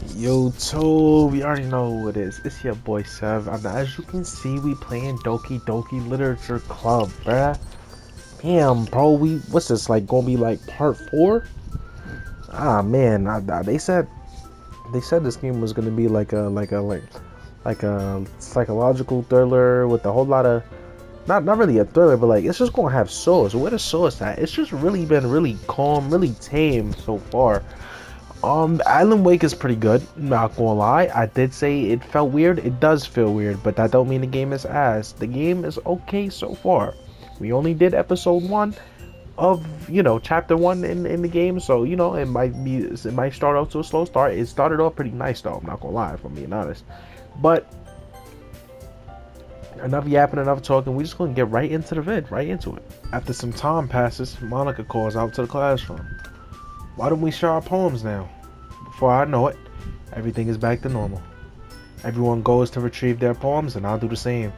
YouTube, you already know who it is. It's your boy Sev, and as you can see, we playing Doki Doki Literature Club, bruh. Damn, bro, what's this like? Gonna be like part 4? Ah, man, they said this game was gonna be like a psychological thriller with a whole lot of not really a thriller, but like it's just gonna have source. Where the source at? It's just really been really calm, really tame so far. Island Wake is pretty good, not gonna lie. I did say it felt weird. It does feel weird, but that don't mean the game is ass. The game is okay so far. We only did episode 1 of, chapter 1 in the game, so, it might start out to a slow start. It started off pretty nice, though, I'm not gonna lie, if I'm being honest. But, enough yapping, enough talking, we just gonna get right into the vid, right into it. After some time passes, Monica calls out to the classroom. Why don't we share our poems now? Before I know it, everything is back to normal. Everyone goes to retrieve their poems, and I'll do the same.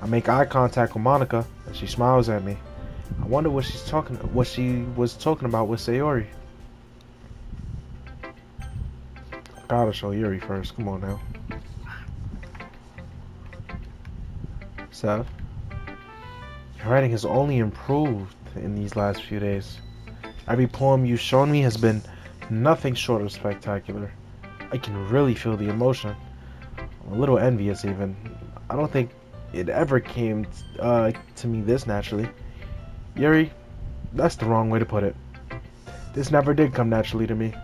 I make eye contact with Monica, and she smiles at me. I wonder what she was talking about with Sayori. Gotta show Yuri first. Come on now. Seth, your writing has only improved in these last few days. Every poem you've shown me has been nothing short of spectacular. I can really feel the emotion. I'm a little envious even. I don't think it ever came to me this naturally. Yuri, that's the wrong way to put it. This never did come naturally to me,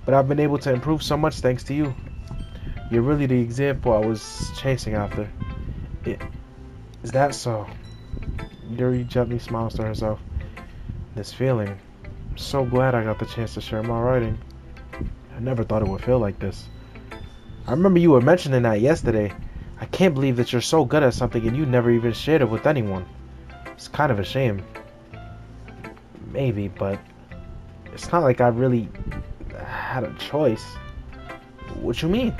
but I've been able to improve so much thanks to you. You're really the example I was chasing after. Is that so? Yuri gently smiles to herself. This feeling, I'm so glad I got the chance to share my writing. I never thought it would feel like this. I remember you were mentioning that yesterday. I can't believe that you're so good at something and you never even shared it with anyone. It's kind of a shame. Maybe, but it's not like I really had a choice. What you mean?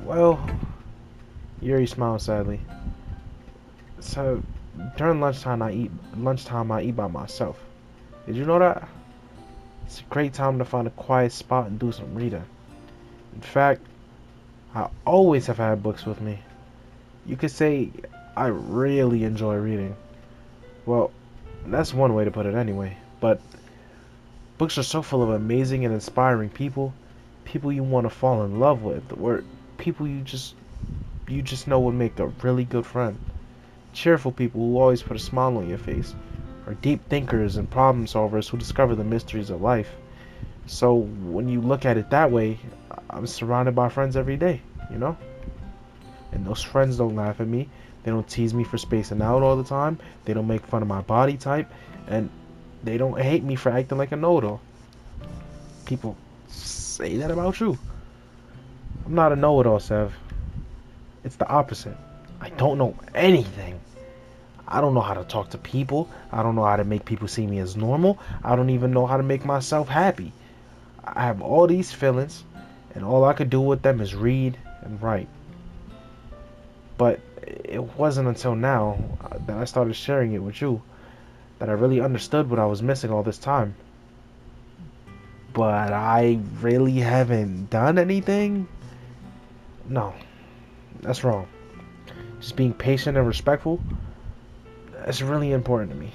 Well, Yuri smiled sadly. So, during lunchtime I eat by myself. Did you know that? It's a great time to find a quiet spot and do some reading. In fact, I always have had books with me. You could say I really enjoy reading. Well, that's one way to put it anyway. But books are so full of amazing and inspiring people, people you want to fall in love with, or people you just know would make a really good friend. Cheerful people who always put a smile on your face, or deep thinkers and problem solvers who discover the mysteries of life. So when you look at it that way, I'm surrounded by friends every day, you know? And those friends don't laugh at me. They don't tease me for spacing out all the time. They don't make fun of my body type. And they don't hate me for acting like a know-it-all. People say that about you. I'm not a know-it-all, Sev. It's the opposite. I don't know anything. I don't know how to talk to people. I don't know how to make people see me as normal. I don't even know how to make myself happy. I have all these feelings, and all I could do with them is read and write. But it wasn't until now that I started sharing it with you that I really understood what I was missing all this time. But I really haven't done anything? No, that's wrong. Just being patient and respectful, that's really important to me.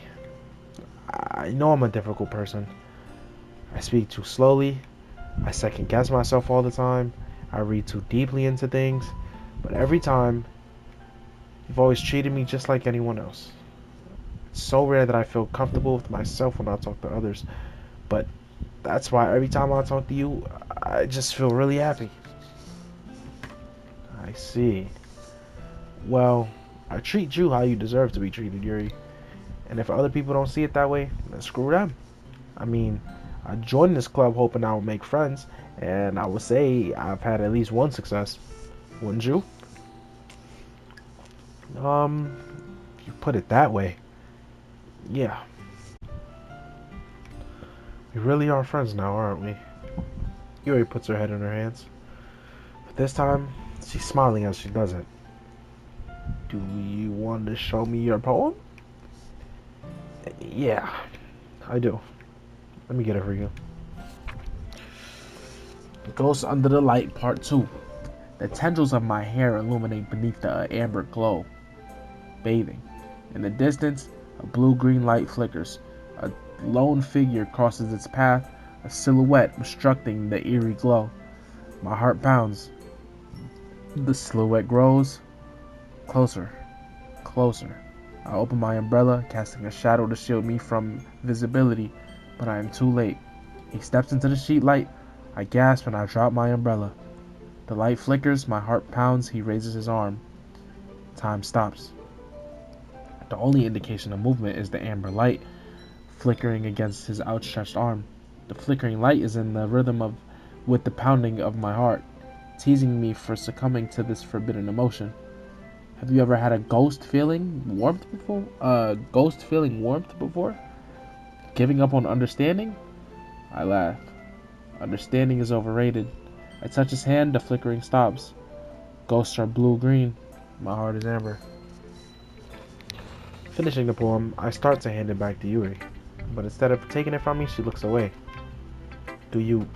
I know I'm a difficult person. I speak too slowly. I second guess myself all the time. I read too deeply into things. But every time, you've always treated me just like anyone else. It's so rare that I feel comfortable with myself when I talk to others. But that's why every time I talk to you, I just feel really happy. I see. Well, I treat you how you deserve to be treated, Yuri. And if other people don't see it that way, then screw them. I mean, I joined this club hoping I would make friends, and I would say I've had at least one success. Wouldn't you? If you put it that way, yeah. We really are friends now, aren't we? Yuri puts her head in her hands. But this time, she's smiling as she does it. Do you want to show me your poem? Yeah, I do. Let me get it for you. Ghosts Under the Light Part 2. The tendrils of my hair illuminate beneath the amber glow. Bathing. In the distance, a blue-green light flickers. A lone figure crosses its path, a silhouette obstructing the eerie glow. My heart pounds. The silhouette grows. Closer. Closer. I open my umbrella, casting a shadow to shield me from visibility, but I am too late. He steps into the sheet light. I gasp and I drop my umbrella. The light flickers, my heart pounds, he raises his arm. Time stops. The only indication of movement is the amber light flickering against his outstretched arm. The flickering light is in the rhythm with the pounding of my heart, teasing me for succumbing to this forbidden emotion. Have you ever had a ghost feeling warmth before? Giving up on understanding? I laugh. Understanding is overrated. I touch his hand, the flickering stops. Ghosts are blue-green. My heart is amber. Finishing the poem, I start to hand it back to Yuri, but instead of taking it from me, she looks away. Do you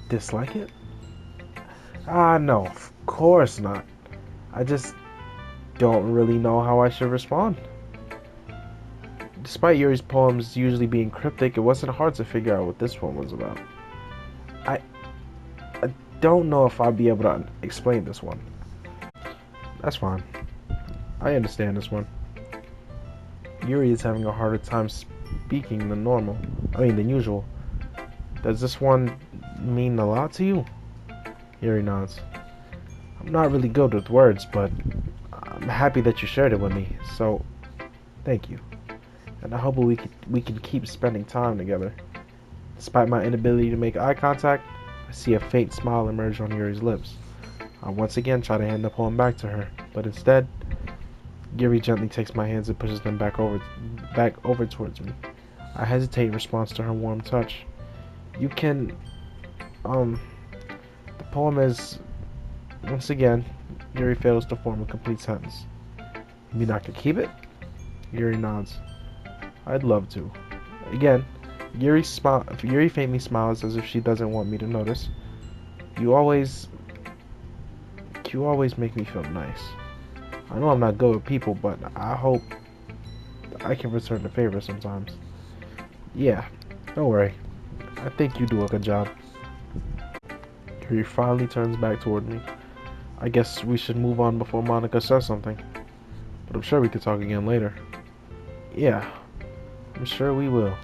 dislike it? No, of course not. I just don't really know how I should respond. Despite Yuri's poems usually being cryptic, it wasn't hard to figure out what this one was about. I don't know if I'll be able to explain this one. That's fine. I understand this one. Yuri is having a harder time speaking than usual. Does this one mean a lot to you? Yuri nods. I'm not really good with words, but I'm happy that you shared it with me, so thank you. And I hope we can keep spending time together. Despite my inability to make eye contact, I see a faint smile emerge on Yuri's lips. I once again try to hand the poem back to her, but instead, Yuri gently takes my hands and pushes them back over towards me. I hesitate in response to her warm touch. The poem is, once again, Yuri fails to form a complete sentence. You mean I could keep it? Yuri nods. I'd love to. Again, Yuri faintly smiles as if she doesn't want me to notice. You always make me feel nice. I know I'm not good with people, but I hope I can return the favor sometimes. Yeah, don't worry. I think you do a good job. Yuri finally turns back toward me. I guess we should move on before Monica says something. But I'm sure we could talk again later. Yeah, I'm sure we will.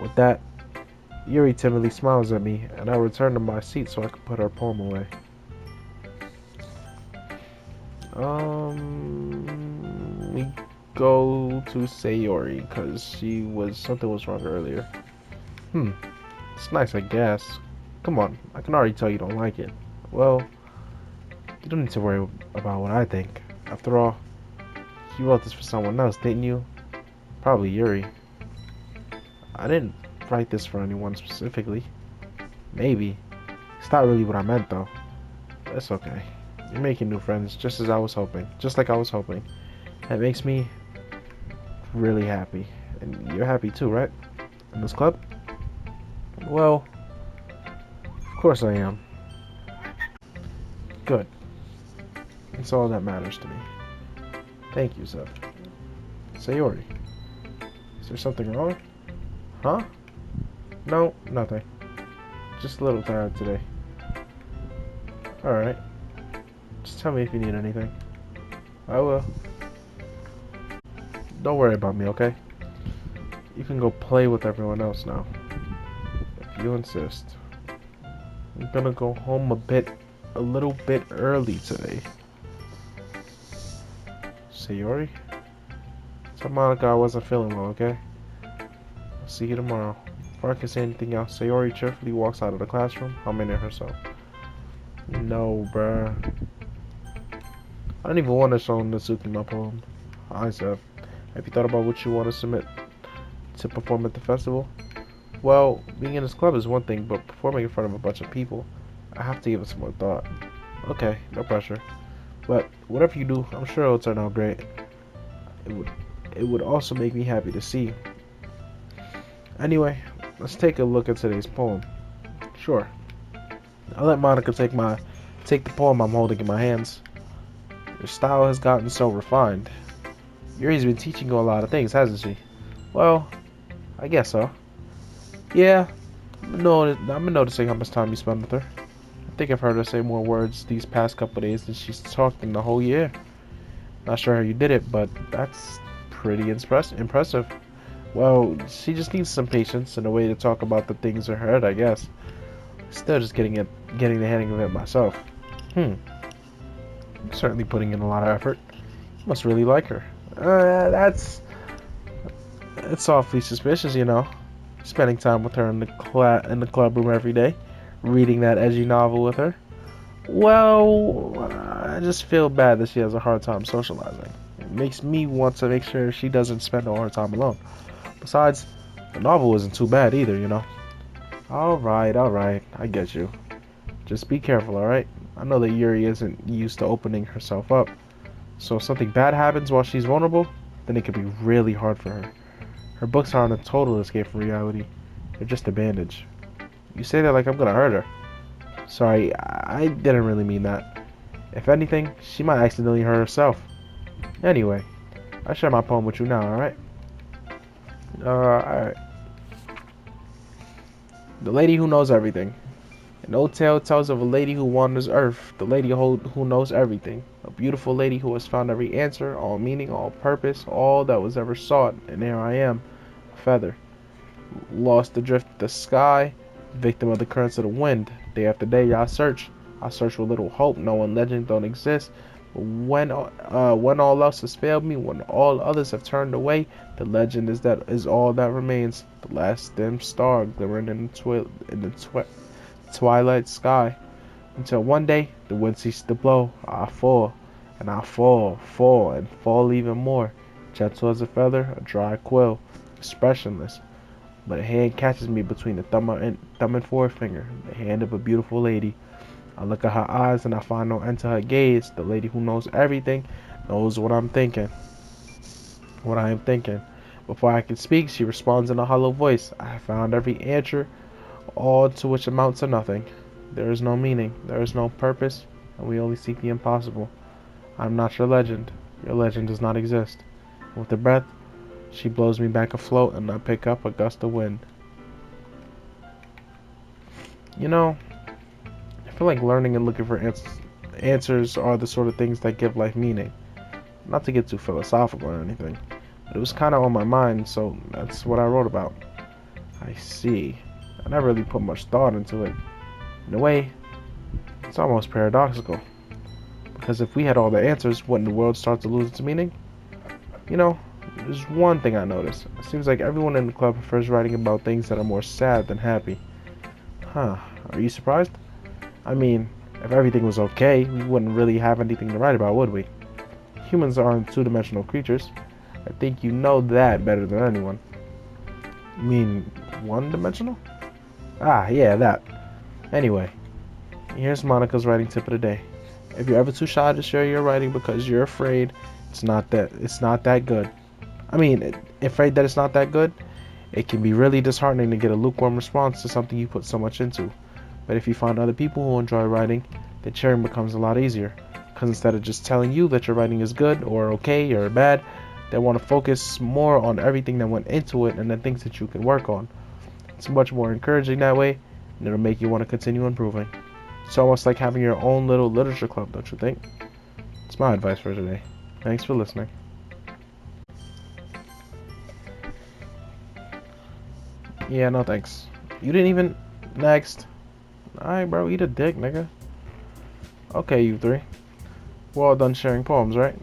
With that, Yuri timidly smiles at me, and I return to my seat so I can put her poem away. We go to Sayori, because something was wrong earlier. It's nice, I guess. Come on, I can already tell you don't like it. Well, you don't need to worry about what I think. After all, you wrote this for someone else, didn't you? Probably Yuri. I didn't write this for anyone specifically. Maybe. It's not really what I meant, though. That's okay. You're making new friends, just like I was hoping. That makes me really happy. And you're happy too, right? In this club? Well, of course I am. Good. That's all that matters to me. Thank you, Seth. Sayori. Is there something wrong? Huh? No, nothing. Just a little tired today. Alright. Just tell me if you need anything. I will. Don't worry about me, okay? You can go play with everyone else now. If you insist. I'm gonna go home a little bit early today. Sayori? Tell Monica I wasn't feeling well, okay? I'll see you tomorrow. Before I can say anything else, Sayori cheerfully walks out of the classroom, humming to herself. No, bruh. I don't even want to show Natsuki my poem. Hi, Seth. Have you thought about what you want to submit to perform at the festival? Well, being in this club is one thing, but performing in front of a bunch of people, I have to give it some more thought. Okay, no pressure. But whatever you do, I'm sure it'll turn out great. It would also make me happy to see. Anyway, let's take a look at today's poem. Sure. I'll let Monica take the poem I'm holding in my hands. Your style has gotten so refined. Yuri's been teaching you a lot of things, hasn't she? Well, I guess so. Yeah, I've been noticing how much time you spend with her. I think I've heard her say more words these past couple of days than she's talked in the whole year. Not sure how you did it, but that's pretty impressive. Well, she just needs some patience and a way to talk about the things in her head, I guess. Still just getting the hang of it myself. Certainly putting in a lot of effort. Must really like her. It's awfully suspicious, you know. Spending time with her in the club room every day, reading that edgy novel with her. Well, I just feel bad that she has a hard time socializing. It makes me want to make sure she doesn't spend all her time alone. Besides, the novel isn't too bad either, you know. Alright, I get you. Just be careful, alright? I know that Yuri isn't used to opening herself up. So if something bad happens while she's vulnerable, then it could be really hard for her. Her books aren't a total escape from reality. They're just a bandage. You say that like I'm gonna hurt her. Sorry, I didn't really mean that. If anything, she might accidentally hurt herself. Anyway, I share my poem with you now, alright? Alright. The Lady Who Knows Everything. An old tale tells of a lady who wanders Earth, the lady who knows everything. A beautiful lady who has found every answer, all meaning, all purpose, all that was ever sought. And here I am, a feather, lost adrift in the sky, victim of the currents of the wind. Day after day, I search with little hope, knowing legends don't exist. But when all else has failed me, when all others have turned away, the legend is all that remains. The last dim star glimmering in the twilight sky. Until one day, the wind ceases to blow. I fall, and I fall, and fall even more. Gentle as a feather, a dry quill, expressionless. But a hand catches me between the thumb and forefinger, the hand of a beautiful lady. I look at her eyes and I find no end to her gaze. The lady who knows everything knows what I am thinking. Before I can speak, she responds in a hollow voice. I have found every answer, all to which amounts to nothing. There is no meaning, there is no purpose, and we only seek the impossible. I am not your legend. Your legend does not exist. With a breath, she blows me back afloat, and I pick up a gust of wind. You know, I feel like learning and looking for answers are the sort of things that give life meaning. Not to get too philosophical or anything, but it was kind of on my mind, so that's what I wrote about. I see. I never really put much thought into it. In a way, it's almost paradoxical. Because if we had all the answers, wouldn't the world start to lose its meaning? You know, there's one thing I noticed. It seems like everyone in the club prefers writing about things that are more sad than happy. Huh, are you surprised? I mean, if everything was okay, we wouldn't really have anything to write about, would we? Humans aren't two-dimensional creatures. I think you know that better than anyone. You mean one-dimensional? Ah, yeah, that. Anyway, here's Monica's writing tip of the day. If you're ever too shy to share your writing because you're afraid it's not that good. I mean, afraid that it's not that good, it can be really disheartening to get a lukewarm response to something you put so much into. But if you find other people who enjoy writing, then sharing becomes a lot easier. Because instead of just telling you that your writing is good or okay or bad, they want to focus more on everything that went into it and the things that you can work on. It's much more encouraging that way, and it'll make you want to continue improving. It's almost like having your own little literature club, don't you think? It's my advice for today. Thanks for listening. Yeah, no thanks. You didn't even... Next. Alright, bro, eat a dick, nigga. Okay, you three. We're all done sharing poems, right?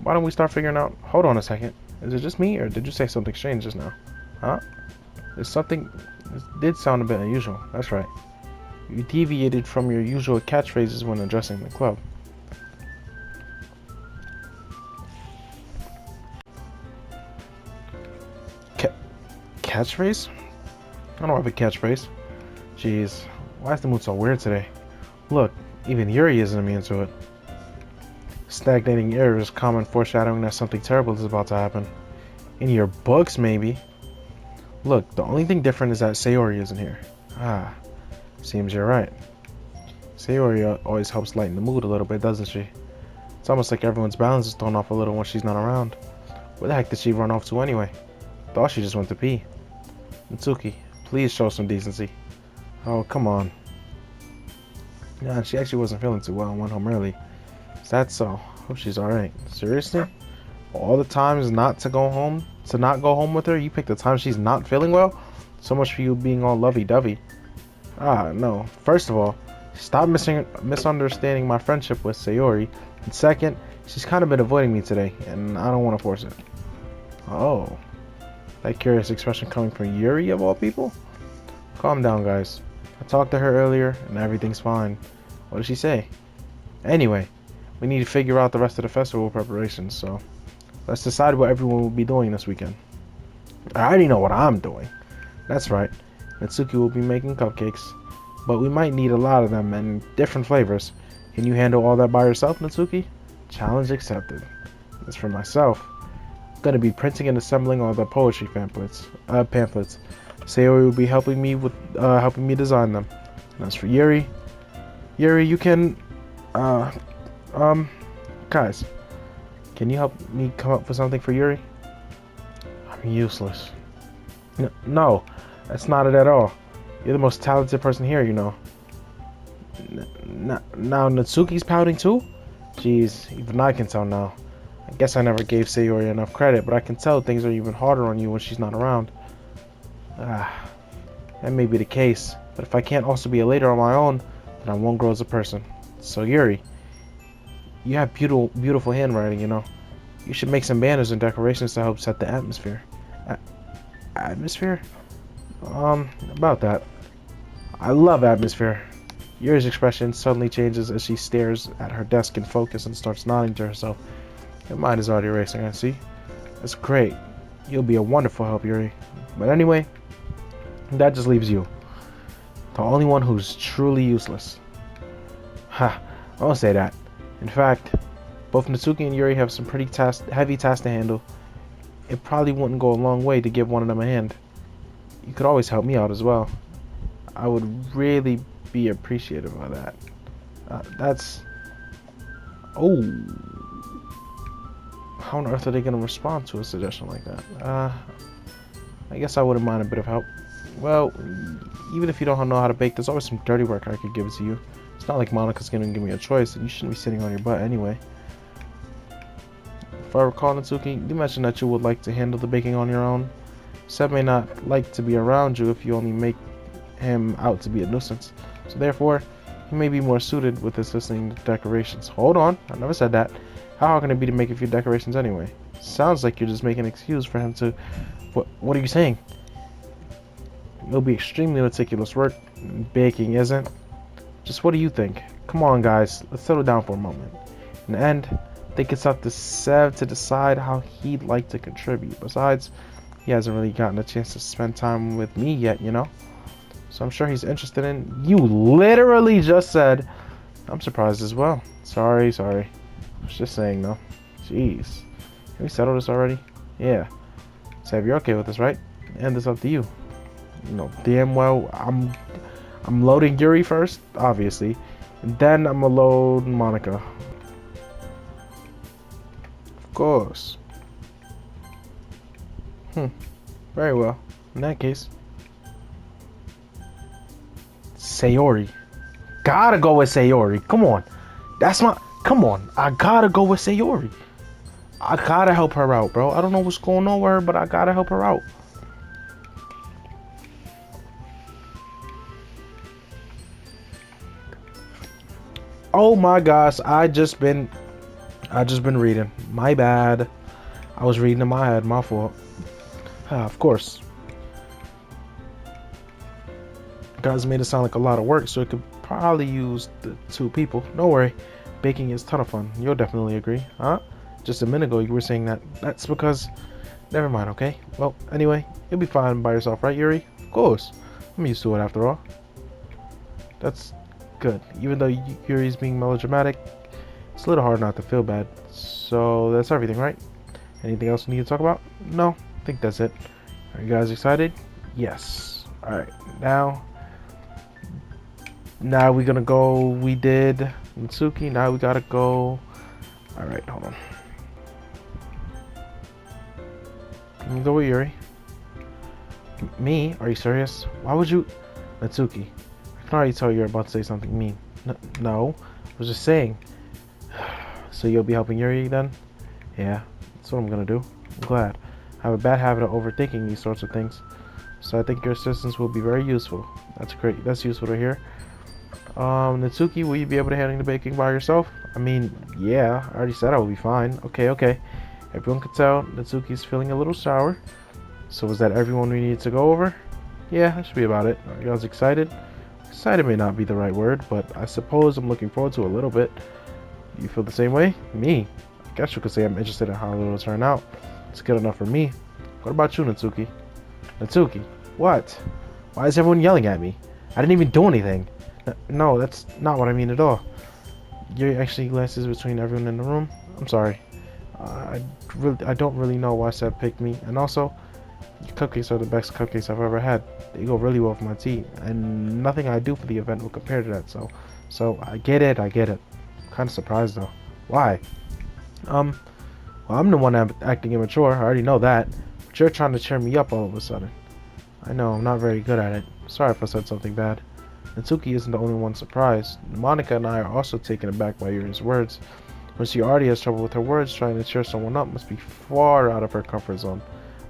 Why don't we start figuring out... Hold on a second. Is it just me, or did you say something strange just now? Huh? There's something... This did sound a bit unusual. That's right. You deviated from your usual catchphrases when addressing the club. Catchphrase? I don't have a catchphrase. Jeez, why is the mood so weird today? Look, even Yuri isn't immune to it. Stagnating air is common foreshadowing that something terrible is about to happen. In your books, maybe. Look, the only thing different is that Sayori isn't here. Ah, seems you're right. Sayori always helps lighten the mood a little bit, doesn't she? It's almost like everyone's balance is thrown off a little when she's not around. Where the heck did she run off to anyway? Thought she just went to pee. Natsuki, please show some decency. Oh, come on. Yeah, she actually wasn't feeling too well and went home early. Is that so? Hope she's alright. Seriously? All the times not to go home, to not go home with her, you pick the time she's not feeling well? So much for you being all lovey-dovey. Ah, no. First of all, stop misunderstanding my friendship with Sayori. And second, she's kind of been avoiding me today, and I don't want to force it. Oh. That curious expression coming from Yuri, of all people? Calm down, guys. I talked to her earlier, and everything's fine. What did she say? Anyway, we need to figure out the rest of the festival preparations, so let's decide what everyone will be doing this weekend. I already know what I'm doing. That's right. Natsuki will be making cupcakes, but we might need a lot of them and different flavors. Can you handle all that by yourself, Natsuki? Challenge accepted. As for myself, I'm gonna be printing and assembling all the poetry pamphlets. Sayori will be helping me design them. And as for Yuri, you can, guys, can you help me come up with something for Yuri? I'm useless. No, that's not it at all. You're the most talented person here, you know. Now Natsuki's pouting too? Jeez, even I can tell now. I guess I never gave Sayori enough credit, but I can tell things are even harder on you when she's not around. That may be the case, but if I can't also be a leader on my own, then I won't grow as a person. So Yuri, you have beautiful handwriting, you know. You should make some banners and decorations to help set the atmosphere. Atmosphere? About that. I love atmosphere. Yuri's expression suddenly changes as she stares at her desk in focus and starts nodding to herself. Her mind is already racing, I see. That's great. You'll be a wonderful help, Yuri. But anyway, that just leaves you. The only one who's truly useless. Ha, I won't say that. In fact, both Natsuki and Yuri have some pretty heavy tasks to handle. It probably wouldn't go a long way to give one of them a hand. You could always help me out as well. I would really be appreciative of that. That's... Oh. How on earth are they going to respond to a suggestion like that? I guess I wouldn't mind a bit of help. Well, even if you don't know how to bake, there's always some dirty work I could give to you. It's not like Monika's going to give me a choice, and you shouldn't be sitting on your butt anyway. If I recall, Natsuki, you mentioned that you would like to handle the baking on your own. Seb may not like to be around you if you only make him out to be a nuisance. So therefore, he may be more suited with assisting the decorations. Hold on, I never said that. How hard can it be to make a few decorations anyway? Sounds like you're just making an excuse for him to... What are you saying? It'll be extremely meticulous work. Baking isn't. Just what do you think? Come on, guys. Let's settle down for a moment. In the end, I think it's up to Sev to decide how he'd like to contribute. Besides, he hasn't really gotten a chance to spend time with me yet, you know? So I'm sure he's interested in... You literally just said... I'm surprised as well. Sorry. I was just saying, though. Jeez. Can we settle this already? Yeah. Sev, you're okay with this, right? And it's up to you. You know, damn well, I'm loading Yuri first, obviously. And then I'm gonna load Monica. Of course. Very well. In that case. Sayori. Gotta go with Sayori. Come on. Come on. I gotta go with Sayori. I gotta help her out, bro. I don't know what's going on with her, but I gotta help her out. Oh my gosh, I just been reading. My bad. I was reading in my head, my fault. Of course. Guys made it sound like a lot of work, so it could probably use the 2 people. Don't worry. Baking is a ton of fun. You'll definitely agree. Huh? Just a minute ago you were saying that. That's because... Never mind, okay? Well, anyway, you'll be fine by yourself, right, Yuri? Of course. I'm used to it after all. That's good. Even though Yuri's being melodramatic, it's a little hard not to feel bad. So that's everything, right? Anything else we need to talk about? No, I think that's it. Are you guys excited? Yes. Alright, now Now we gonna go. We did Mitsuki. Now we gotta go. All right, hold on. Let me go with Yuri. Me? Are you serious? Why would you, Mitsuki? I can already tell you're about to say something mean. No, I was just saying. So you'll be helping Yuri then? Yeah, that's what I'm gonna do. I'm glad. I have a bad habit of overthinking these sorts of things, so I think your assistance will be very useful. That's great. That's useful to hear. Natsuki, will you be able to handle the baking by yourself? I mean, yeah, I already said I will be fine. Okay. Everyone can tell Natsuki's feeling a little sour. So was that everyone we needed to go over? Yeah, that should be about it. Are you guys excited? Excited may not be the right word, but I suppose I'm looking forward to a little bit. You feel the same way? Me? I guess you could say I'm interested in how it'll turn out. It's good enough for me. What about you, Natsuki? Natsuki? What? Why is everyone yelling at me? I didn't even do anything. No, that's not what I mean at all. Yuri actually glances between everyone in the room. I'm sorry. I don't really know why Seb picked me. And also, your cupcakes are the best cupcakes I've ever had. They go really well with my tea. And nothing I do for the event will compare to that. So I get it. I'm kind of surprised though. Why? Well, I'm the one acting immature. I already know that. But you're trying to cheer me up all of a sudden. I know, I'm not very good at it. Sorry if I said something bad. Natsuki isn't the only one surprised. Monica and I are also taken aback by Yuri's words. When she already has trouble with her words, trying to cheer someone up must be far out of her comfort zone.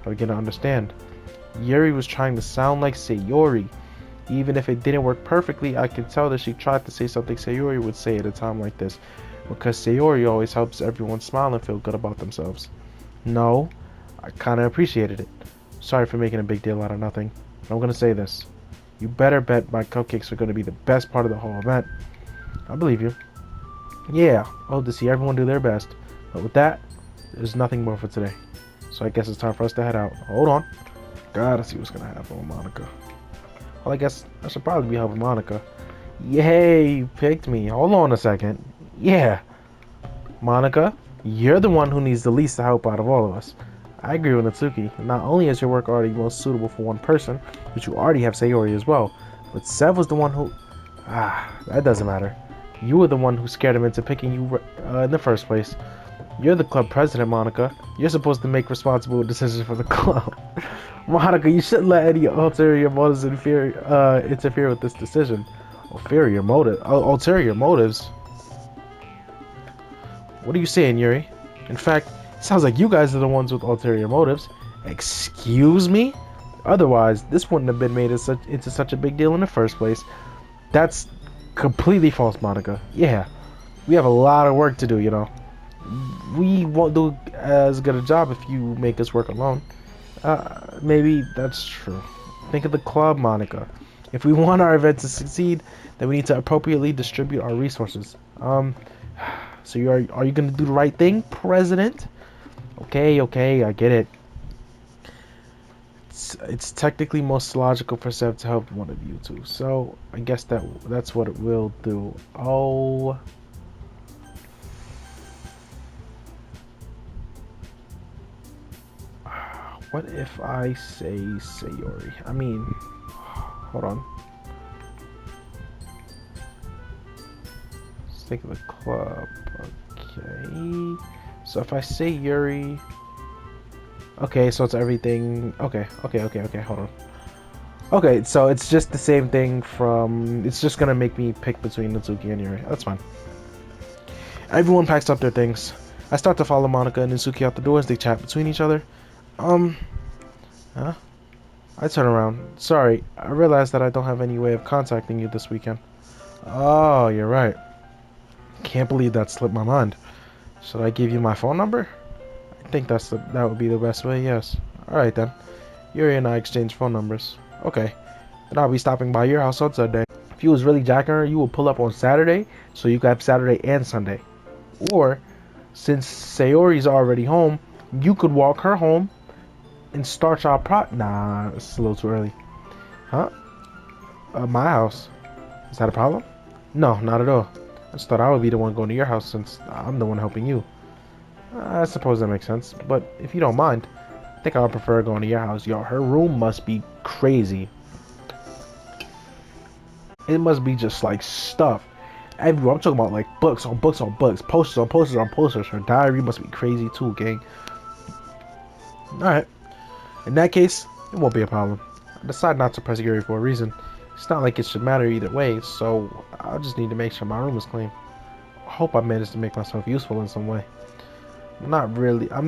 I begin to understand. Yuri was trying to sound like Sayori. Even if it didn't work perfectly, I could tell that she tried to say something Sayori would say at a time like this. Because Sayori always helps everyone smile and feel good about themselves. No, I kinda appreciated it. Sorry for making a big deal out of nothing. But I'm gonna say this. You better bet my cupcakes are gonna be the best part of the whole event. I believe you. Yeah, I hope to see everyone do their best. But with that, there's nothing more for today. So I guess it's time for us to head out. Hold on. Gotta see what's gonna happen with Monica. Well, I guess I should probably be helping Monica. Yay, you picked me. Hold on a second. Yeah. Monica, you're the one who needs the least help out of all of us. I agree with Natsuki. Not only is your work already most suitable for one person, but you already have Sayori as well. But Sev was the one who... that doesn't matter. You were the one who scared him into picking you in the first place. You're the club president, Monica. You're supposed to make responsible decisions for the club. Monica, you shouldn't let any ulterior motives interfere with this decision. Ulterior motives? What are you saying, Yuri? In fact, it sounds like you guys are the ones with ulterior motives. Excuse me? Otherwise, this wouldn't have been made into such a big deal in the first place. That's completely false, Monica. Yeah, we have a lot of work to do, you know. We won't do as good a job if you make us work alone. Maybe that's true. Think of the club, Monica. If we want our event to succeed, then we need to appropriately distribute our resources. So are you gonna do the right thing, President? Okay, I get it. It's technically most logical for Sev to help one of you two. So I guess that's what it will do. Oh. What if I say Sayori? I mean, hold on. Let's think of the club. Okay. So if I say Yuri... Okay, so it's everything... Okay, hold on. Okay, so it's just the same thing from... It's just gonna make me pick between Natsuki and Yuri. That's fine. Everyone packs up their things. I start to follow Monica and Natsuki out the door as they chat between each other. Huh? I turn around. Sorry, I realized that I don't have any way of contacting you this weekend. Oh, you're right. Can't believe that slipped my mind. Should I give you my phone number? I think that would be the best way, yes. Alright then. Yuri and I exchange phone numbers. Okay. Then I'll be stopping by your house on Sunday. If you was really jacking her, you will pull up on Saturday, so you got Saturday and Sunday. Or, since Sayori's already home, you could walk her home and start your Nah, it's a little too early. Huh? My house. Is that a problem? No, not at all. I just thought I would be the one going to your house since I'm the one helping you. I suppose that makes sense, but if you don't mind, I think I would prefer going to your house. Yo, her room must be crazy. It must be just like stuff everywhere. I'm talking about like books on books on books, posters on posters on posters. Her diary must be crazy too, gang. Alright. In that case, it won't be a problem. I decided not to press Yuri for a reason. It's not like it should matter either way, so I'll just need to make sure my room is clean. I hope I managed to make myself useful in some way. I'm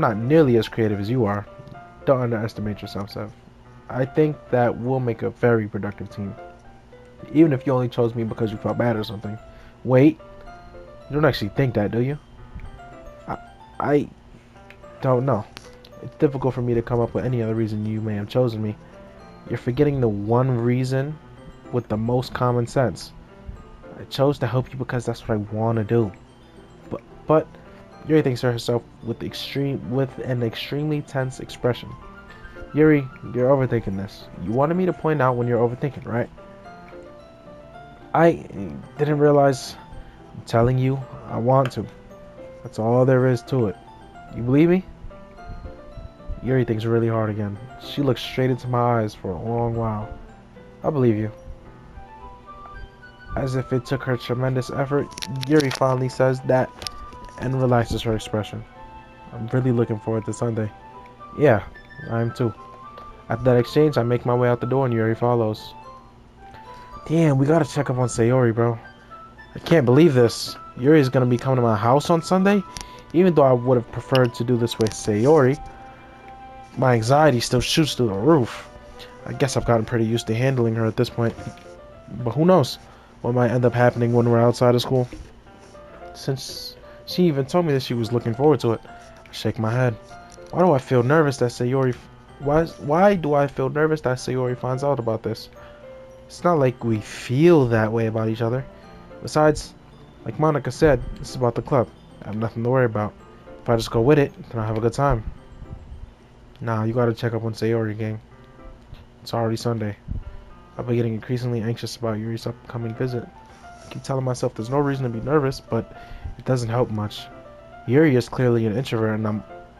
not nearly as creative as you are. Don't underestimate yourself, Sev. I think that we'll make a very productive team. Even if you only chose me because you felt bad or something. Wait, you don't actually think that, do you? I don't know. It's difficult for me to come up with any other reason you may have chosen me. You're forgetting the one reason with the most common sense. I chose to help you because that's what I want to do. But Yuri thinks to herself with an extremely tense expression. Yuri, you're overthinking this. You wanted me to point out when you're overthinking, right? I didn't realize. I'm telling you, I want to. That's all there is to it. You believe me? Yuri thinks really hard again. She looks straight into my eyes for a long while. I believe you. As if it took her tremendous effort, Yuri finally says that and relaxes her expression. I'm really looking forward to Sunday. Yeah, I am too. After that exchange, I make my way out the door and Yuri follows. Damn, we gotta check up on Sayori, bro. I can't believe this. Yuri's gonna be coming to my house on Sunday? Even though I would have preferred to do this with Sayori, my anxiety still shoots through the roof. I guess I've gotten pretty used to handling her at this point. But who knows what might end up happening when we're outside of school. Since she even told me that she was looking forward to it, I shake my head. Why do I feel nervous that Sayori... Why do I feel nervous that Sayori finds out about this? It's not like we feel that way about each other. Besides, like Monica said, this is about the club. I have nothing to worry about. If I just go with it, then I'll have a good time. Nah, you gotta check up on Sayori, gang. It's already Sunday. I've been getting increasingly anxious about Yuri's upcoming visit. I keep telling myself there's no reason to be nervous, but it doesn't help much. Yuri is clearly an introvert,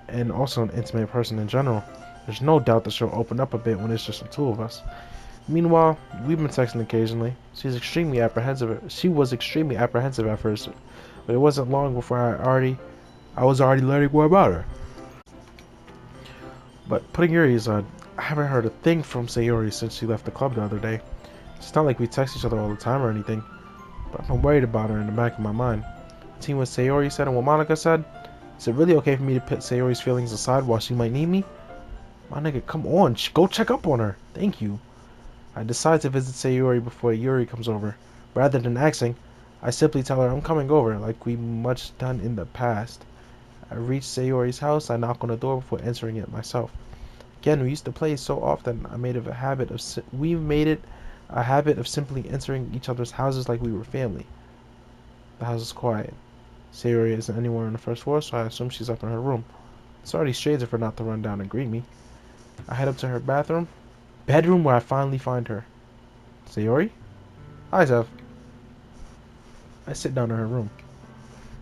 and also an intimate person in general. There's no doubt that she'll open up a bit when it's just the two of us. Meanwhile, we've been texting occasionally. She was extremely apprehensive at first, but it wasn't long before I was already learning more about her. But putting Yuri aside, I haven't heard a thing from Sayori since she left the club the other day. It's not like we text each other all the time or anything, but I've been worried about her in the back of my mind. Seeing what Sayori said and what Monica said, is it really okay for me to put Sayori's feelings aside while she might need me? My nigga, come on, go check up on her. Thank you. I decide to visit Sayori before Yuri comes over. Rather than asking, I simply tell her I'm coming over, like we much done in the past. I reach Sayori's house, I knock on the door before entering it myself. Again, we used to play so often, we've made it a habit of simply entering each other's houses like we were family. The house is quiet. Sayori isn't anywhere on the first floor, so I assume she's up in her room. It's already strange of her not to run down and greet me. I head up to her bedroom where I finally find her. Sayori? Hi, Zev. I sit down in her room.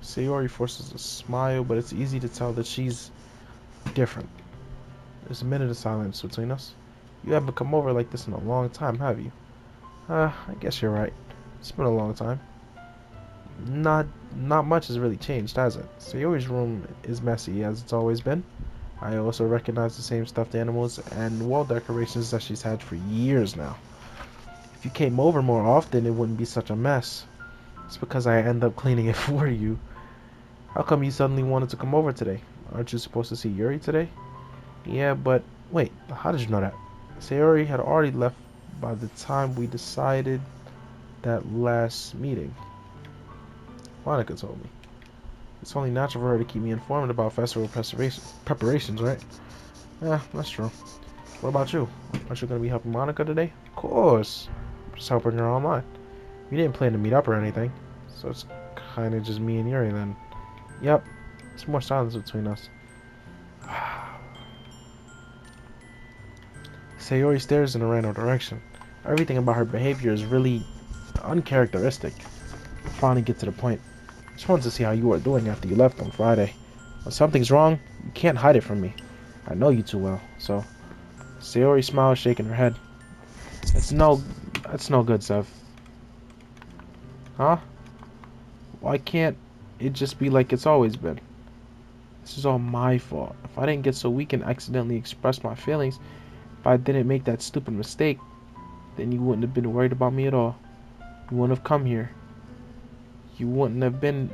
Sayori forces a smile, but it's easy to tell that she's different. There's a minute of silence between us. You haven't come over like this in a long time, have you? I guess you're right. It's been a long time. Not much has really changed, has it? Sayori's room is messy, as it's always been. I also recognize the same stuffed animals and wall decorations that she's had for years now. If you came over more often, it wouldn't be such a mess. It's because I end up cleaning it for you. How come you suddenly wanted to come over today? Aren't you supposed to see Yuri today? Yeah, but wait, how did you know that? Sayori had already left by the time we decided that last meeting. Monica told me. It's only natural for her to keep me informed about festival preparations, right? Yeah, that's true. What about you? Aren't you going to be helping Monica today? Of course. I'm just helping her online. We didn't plan to meet up or anything, so it's kind of just me and Yuri then. Yep, there's more silence between us. Sayori stares in a random direction. Everything about her behavior is really uncharacteristic. I finally get to the point. I just wanted to see how you are doing after you left on Friday. When something's wrong, you can't hide it from me. I know you too well, so... Sayori smiles, shaking her head. That's no good, Zev. Huh? Why can't it just be like it's always been? This is all my fault. If I didn't get so weak and accidentally express my feelings, if I didn't make that stupid mistake, then you wouldn't have been worried about me at all. You wouldn't have come here. You wouldn't have been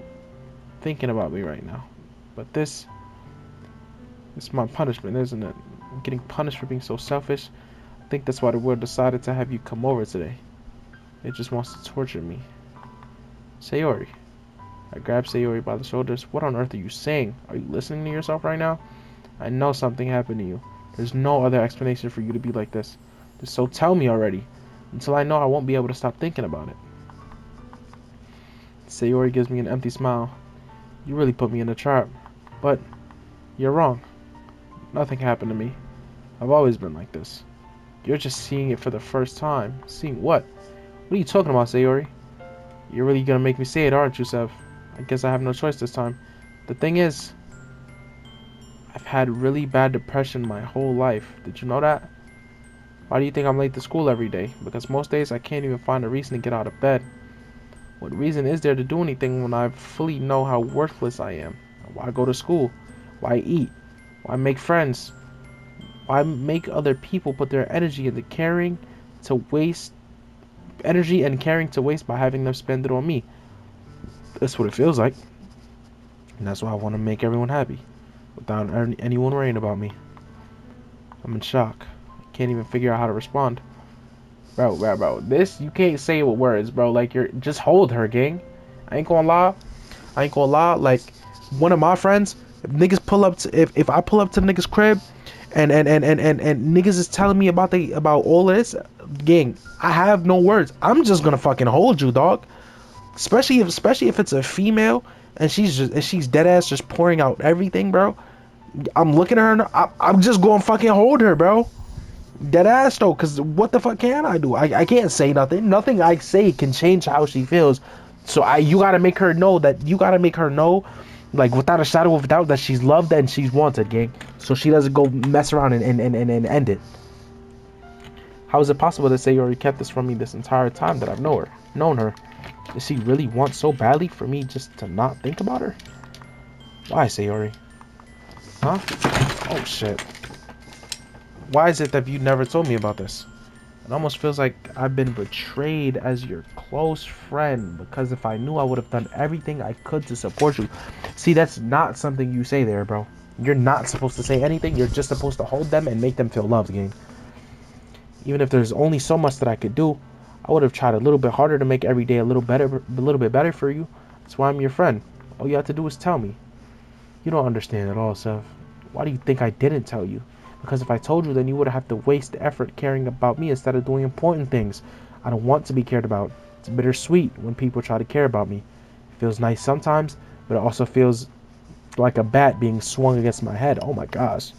thinking about me right now. But this is my punishment, isn't it? I'm getting punished for being so selfish. I think that's why the world decided to have you come over today. It just wants to torture me. Sayori. I grabbed Sayori by the shoulders. What on earth are you saying? Are you listening to yourself right now? I know something happened to you. There's no other explanation for you to be like this. So tell me already. Until I know, I won't be able to stop thinking about it. Sayori gives me an empty smile. You really put me in a trap. But you're wrong. Nothing happened to me. I've always been like this. You're just seeing it for the first time. Seeing what? What are you talking about, Sayori? You're really gonna make me say it, aren't you, Sev? I guess I have no choice this time. The thing is, I've had really bad depression my whole life. Did you know that? Why do you think I'm late to school every day? Because most days I can't even find a reason to get out of bed. What reason is there to do anything when I fully know how worthless I am? Why go to school? Why eat? Why make friends? Why make other people put their energy into caring to waste energy and caring to waste by having them spend it on me? That's what it feels like. And that's why I want to make everyone happy without anyone worrying about me. I'm in shock. I can't even figure out how to respond. Bro. This, you can't say it with words, bro. Like, just hold her, gang. I ain't gonna lie. Like, one of my friends, if niggas pull up to, if I pull up to the niggas crib and niggas is telling me about all of this, gang, I have no words. I'm just gonna fucking hold you, dog. Especially if it's a female and she's dead ass just pouring out everything, bro. I'm looking at her. I'm just going to fucking hold her, bro. Dead ass though, cause what the fuck can I do? I can't say nothing. Nothing I say can change how she feels. So you gotta make her know like without a shadow of a doubt, that she's loved and she's wanted, gang. So she doesn't go mess around and end it. How is it possible that Sayori kept this from me this entire time that I've known her? Does she really want so badly for me just to not think about her? Why, Sayori? Huh? Oh shit. Why is it that you never told me about this? It almost feels like I've been betrayed as your close friend, because if I knew, I would have done everything I could to support you. See, that's not something you say there, bro. You're not supposed to say anything. You're just supposed to hold them and make them feel loved, gang. Even if there's only so much that I could do, I would have tried a little bit harder to make every day a little bit better for you. That's why I'm your friend. All you have to do is tell me. You don't understand at all, Sev. Why do you think I didn't tell you? Because if I told you, then you would have to waste the effort caring about me instead of doing important things. I don't want to be cared about. It's bittersweet when people try to care about me. It feels nice sometimes, but it also feels like a bat being swung against my head. Oh my gosh.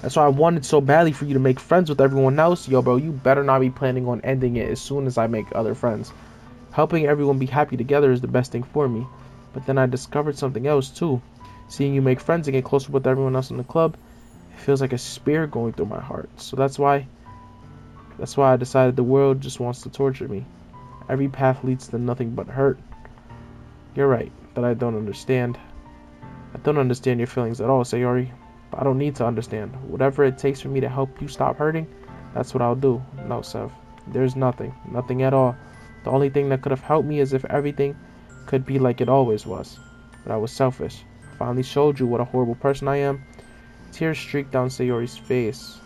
That's why I wanted so badly for you to make friends with everyone else. Yo, bro, you better not be planning on ending it as soon as I make other friends. Helping everyone be happy together is the best thing for me. But then I discovered something else too. Seeing you make friends and get closer with everyone else in the club, it feels like a spear going through my heart. So that's why I decided the world just wants to torture me. Every path leads to nothing but hurt. You're right, that I don't understand. I don't understand your feelings at all, Sayori. But I don't need to understand. Whatever it takes for me to help you stop hurting, that's what I'll do. No, Sev. There's nothing at all. The only thing that could have helped me is if everything could be like it always was. But I was selfish. I finally showed you what a horrible person I am. Tears streaked down Sayori's face.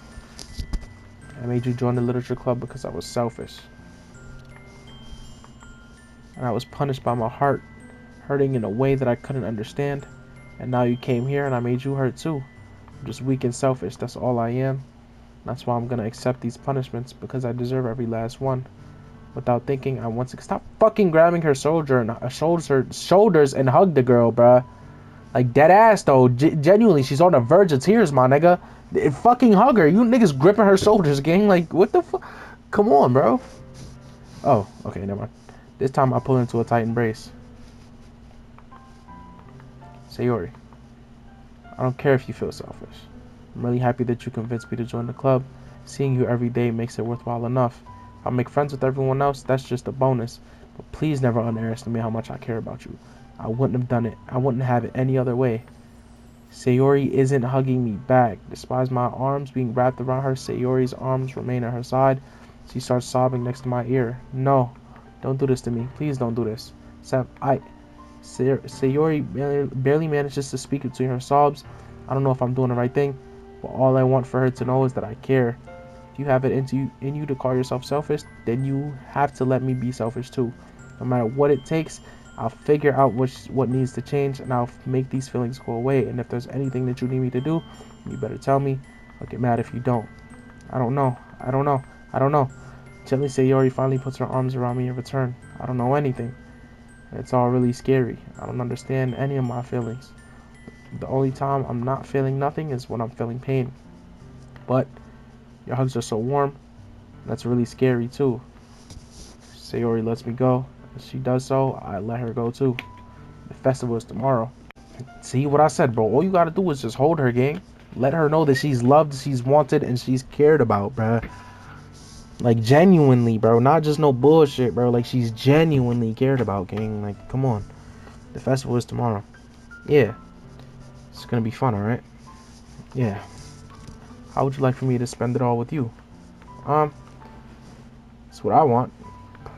I made you join the literature club because I was selfish. And I was punished by my heart hurting in a way that I couldn't understand. And now you came here and I made you hurt too. I'm just weak and selfish. That's all I am. That's why I'm gonna accept these punishments, because I deserve every last one. Without thinking, I want to stop fucking grabbing her shoulders and hug the girl, bruh. Like, dead ass though. Genuinely, she's on the verge of tears, my nigga. Fucking hug her. You niggas gripping her shoulders, gang. Like, what the fuck? Come on, bro. Oh, okay, never mind. This time I pull into a tight embrace. Sayori, I don't care if you feel selfish. I'm really happy that you convinced me to join the club. Seeing you every day makes it worthwhile enough. I'll make friends with everyone else. That's just a bonus. But please never underestimate how much I care about you. I wouldn't have done it. I wouldn't have it any other way. Sayori isn't hugging me back. Despite my arms being wrapped around her, Sayori's arms remain at her side. She starts sobbing next to my ear. No, don't do this to me. Please don't do this. Sayori barely manages to speak between her sobs. I don't know if I'm doing the right thing, but all I want for her to know is that I care. If you have it in you to call yourself selfish, then you have to let me be selfish too. No matter what it takes, I'll figure out what needs to change, and I'll make these feelings go away. And if there's anything that you need me to do, you better tell me. I'll get mad if you don't. I don't know. I don't know. I don't know. Gently, Sayori finally puts her arms around me in return. I don't know anything. It's all really scary. I don't understand any of my feelings. The only time I'm not feeling nothing is when I'm feeling pain. But your hugs are so warm. That's really scary too. Sayori lets me go. As she does so, I let her go too. The festival is tomorrow. See what I said, bro? All you gotta do is just hold her, gang. Let her know that she's loved, she's wanted, and she's cared about, bro. Like, genuinely, bro. Not just no bullshit, bro. Like, she's genuinely cared about, gang. Like, come on. The festival is tomorrow. Yeah. It's gonna be fun, alright? Yeah. How would you like for me to spend it all with you? That's what I want.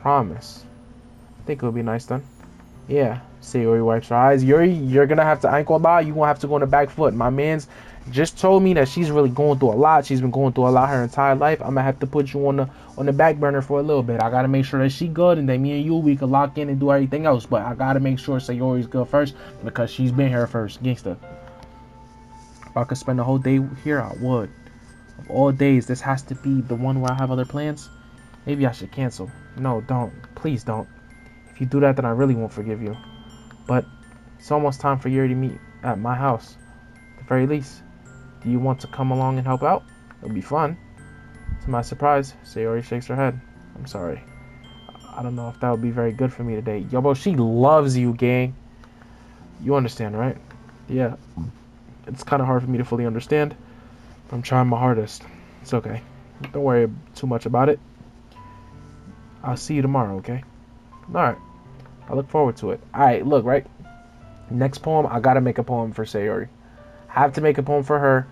Promise. I think it'll be nice then. Yeah. Sayori wipes her eyes. Yuri, you're gonna have to, I ain't gonna lie, you're gonna have to go on the back foot. My man's just told me that she's really going through a lot. She's been going through a lot her entire life. I'm gonna have to put you on the back burner for a little bit. I gotta make sure that she good, and then me and you, we can lock in and do everything else. But I gotta make sure Sayori's good first, because she's been here first. Gangsta. If I could spend the whole day here, I would. Of all days, this has to be the one where I have other plans. Maybe I should cancel. No, don't. Please don't. If you do that, then I really won't forgive you. But it's almost time for Yuri to meet at my house. At the very least. Do you want to come along and help out? It'll be fun. To my surprise, Sayori shakes her head. I'm sorry. I don't know if that would be very good for me today. Yo, bro, she loves you, gang. You understand, right? Yeah. It's kind of hard for me to fully understand. But I'm trying my hardest. It's okay. Don't worry too much about it. I'll see you tomorrow, okay? Alright. I look forward to it. Alright, look, right? Next poem, I gotta make a poem for Sayori. I have to make a poem for her.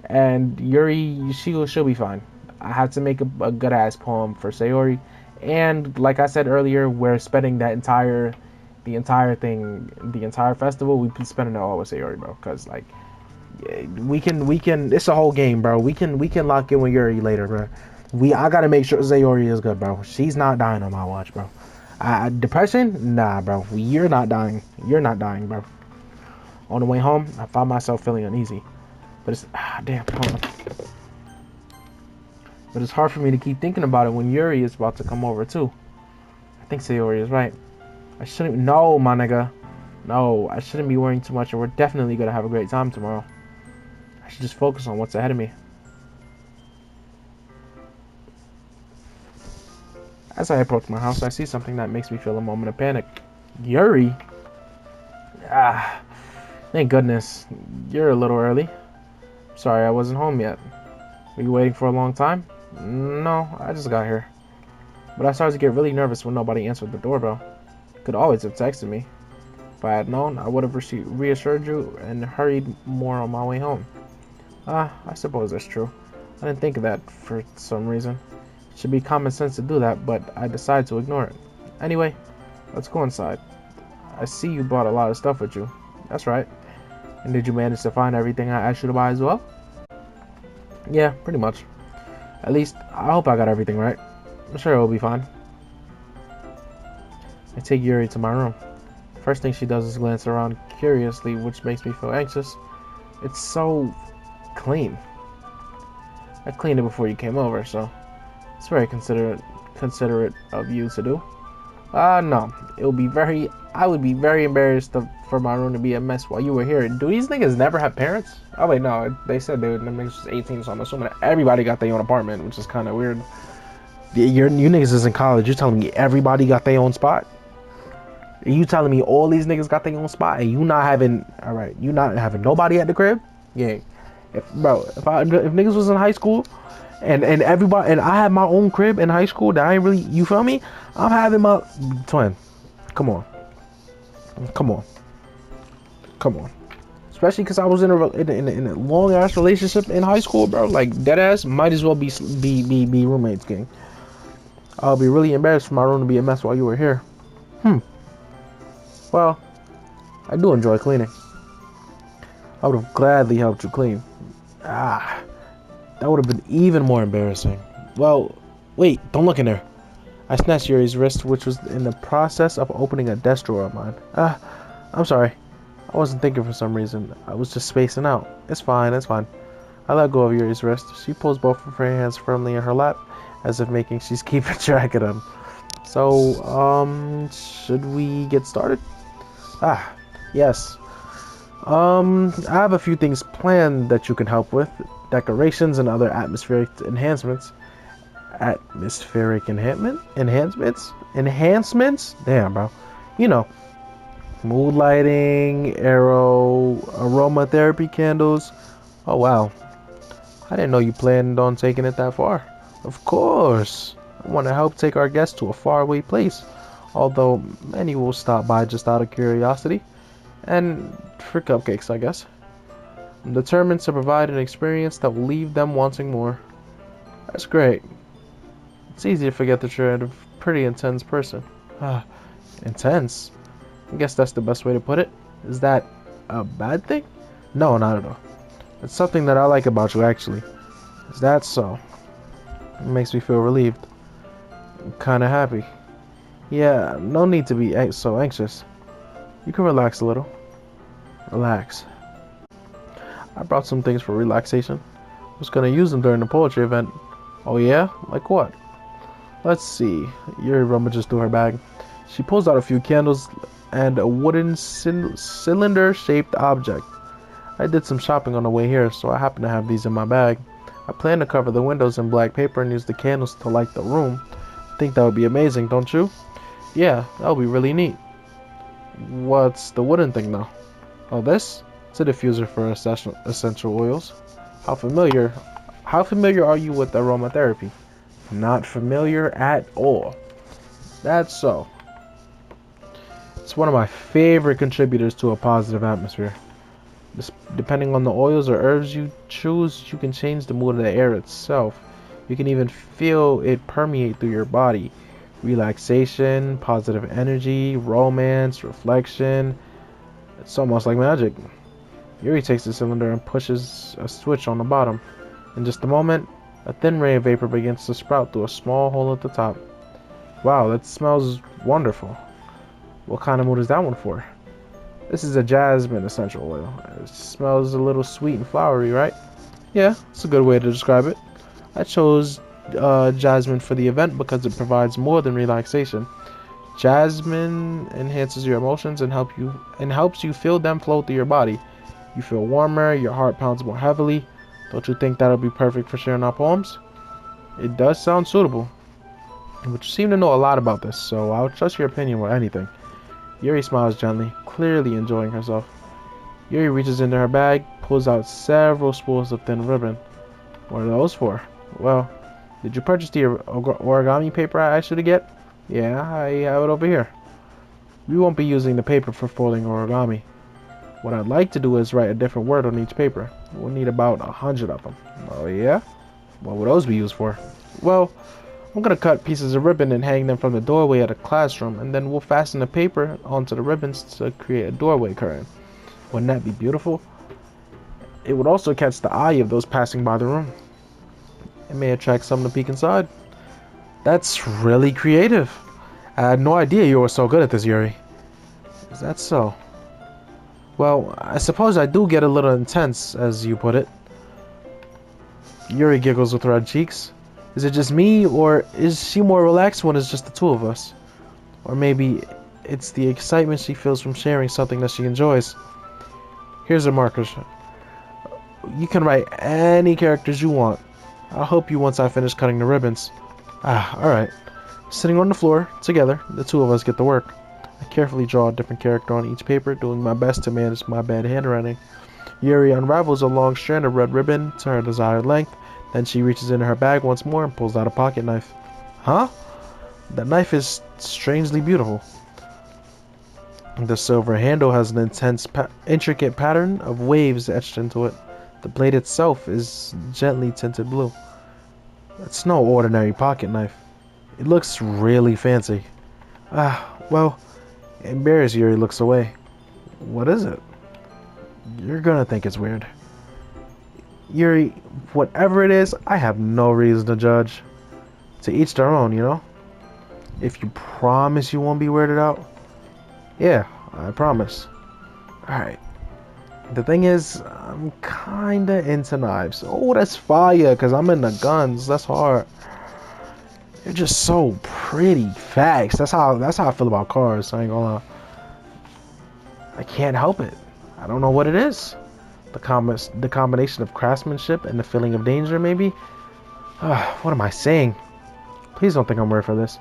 And Yuri, she'll be fine. I have to make a good ass poem for Sayori. And like I said earlier, we're spending the entire festival. We've been spending it all with Sayori, bro. Cause like, we can. It's a whole game, bro. We can lock in with Yuri later, bro. I gotta make sure Sayori is good, bro. She's not dying on my watch, bro. Depression? Nah, bro. You're not dying. You're not dying, bro. On the way home, I found myself feeling uneasy. But it's... damn, hold on. But it's hard for me to keep thinking about it when Yuri is about to come over, too. I think Sayori is right. I shouldn't... No, my nigga. No, I shouldn't be worrying too much, and we're definitely gonna have a great time tomorrow. I should just focus on what's ahead of me. As I approach my house, I see something that makes me feel a moment of panic. Yuri? Thank goodness. You're a little early. Sorry, I wasn't home yet. Were you waiting for a long time? No, I just got here. But I started to get really nervous when nobody answered the doorbell. Could always have texted me. If I had known, I would have reassured you and hurried more on my way home. I suppose that's true. I didn't think of that for some reason. It should be common sense to do that, but I decided to ignore it. Anyway, let's go inside. I see you brought a lot of stuff with you. That's right. And did you manage to find everything I asked you to buy as well? Yeah, pretty much. At least, I hope I got everything right. I'm sure it'll be fine. I take Yuri to my room. First thing she does is glance around curiously, which makes me feel anxious. It's so clean. I cleaned it before you came over, so it's very considerate of you to do. No. I would be very embarrassed for my room to be a mess while you were here. Do these niggas never have parents? Oh wait, no. They said them niggas was 18, so I'm assuming that everybody got their own apartment, which is kind of weird. You niggas is in college. You're telling me everybody got their own spot? Are you telling me all these niggas got their own spot and you not having... Alright, you not having nobody at the crib? Yeah. If niggas was in high school and everybody, and I had my own crib in high school that I ain't really, you feel me? I'm having my twin. Come on, come on, come on. Especially because I was in a long ass relationship in high school, bro. Like dead ass, might as well be roommates, gang. I'll be really embarrassed for my room to be a mess while you were here. Well, I do enjoy cleaning. I would have gladly helped you clean. Ah, that would have been even more embarrassing. Well, wait, don't look in there. I snatched Yuri's wrist, which was in the process of opening a desk drawer of mine. I'm sorry. I wasn't thinking for some reason. I was just spacing out. It's fine, it's fine. I let go of Yuri's wrist. She pulls both of her hands firmly in her lap, as if making she's keeping track of them. So, should we get started? Yes. I have a few things planned that you can help with. Decorations and other atmospheric enhancements. Atmospheric enhancements? Enhancements? Damn, bro. You know. Mood lighting, aromatherapy candles. Oh, wow. I didn't know you planned on taking it that far. Of course. I want to help take our guests to a faraway place. Although many will stop by just out of curiosity. And for cupcakes, I guess. I'm determined to provide an experience that will leave them wanting more. That's great. It's easy to forget that you're a pretty intense person. Intense? I guess that's the best way to put it. Is that a bad thing? No, not at all. It's something that I like about you, actually. Is that so? It makes me feel relieved. I'm kinda happy. Yeah, no need to be so anxious. You can relax a little. Relax. I brought some things for relaxation. I was gonna use them during the poetry event. Oh yeah? Like what? Let's see. Yuri rummages through her bag. She pulls out a few candles and a wooden cylinder-shaped object. I did some shopping on the way here, so I happen to have these in my bag. I plan to cover the windows in black paper and use the candles to light the room. Think that would be amazing, don't you? Yeah, that would be really neat. What's the wooden thing though? Oh, this? It's a diffuser for essential oils. How familiar are you with aromatherapy? Not familiar at all. That's so. It's one of my favorite contributors to a positive atmosphere. Depending on the oils or herbs you choose, you can change the mood of the air itself. You can even feel it permeate through your body. Relaxation, positive energy, romance, reflection. It's almost like magic. Yuri takes the cylinder and pushes a switch on the bottom. In just a moment, a thin ray of vapor begins to sprout through a small hole at the top. Wow, that smells wonderful. What kind of mood is that one for? This is a jasmine essential oil. It smells a little sweet and flowery, right? Yeah, it's a good way to describe it. I chose jasmine for the event because it provides more than relaxation. Jasmine enhances your emotions and helps you feel them flow through your body. You feel warmer, your heart pounds more heavily. Don't you think that'll be perfect for sharing our poems? It does sound suitable. But you seem to know a lot about this, so I'll trust your opinion with anything. Yuri smiles gently, clearly enjoying herself. Yuri reaches into her bag, pulls out several spools of thin ribbon. What are those for? Well, did you purchase the origami paper I asked you to get? Yeah, I have it over here. We won't be using the paper for folding origami. What I'd like to do is write a different word on each paper. We'll need about 100 of them. Oh yeah? What would those be used for? Well, I'm gonna cut pieces of ribbon and hang them from the doorway of the classroom, and then we'll fasten the paper onto the ribbons to create a doorway curtain. Wouldn't that be beautiful? It would also catch the eye of those passing by the room. It may attract some to peek inside. That's really creative. I had no idea you were so good at this, Yuri. Is that so? Well, I suppose I do get a little intense, as you put it. Yuri giggles with red cheeks. Is it just me, or is she more relaxed when it's just the two of us? Or maybe it's the excitement she feels from sharing something that she enjoys. Here's a marker. You can write any characters you want. I'll help you once I finish cutting the ribbons. Alright. Sitting on the floor, together, the two of us get to work. I carefully draw a different character on each paper, doing my best to manage my bad handwriting. Yuri unravels a long strand of red ribbon to her desired length, Then she reaches into her bag once more and pulls out a pocket knife. Huh? That knife is strangely beautiful. The silver handle has an intricate pattern of waves etched into it. The blade itself is gently tinted blue. It's no ordinary pocket knife. It looks really fancy. Well, embarrassed, Yuri looks away. What is it? You're gonna think it's weird. Yuri, whatever it is, I have no reason to judge. To each their own, you know? If you promise you won't be weirded out. Yeah, I promise. Alright. The thing is, I'm kinda into knives. Oh, that's fire, because I'm into guns. That's hard. They're just so pretty. Facts. That's how I feel about cars. I ain't gonna lie. I can't help it. I don't know what it is. The combination of craftsmanship and the feeling of danger, maybe? What am I saying? Please don't think I'm weird for this.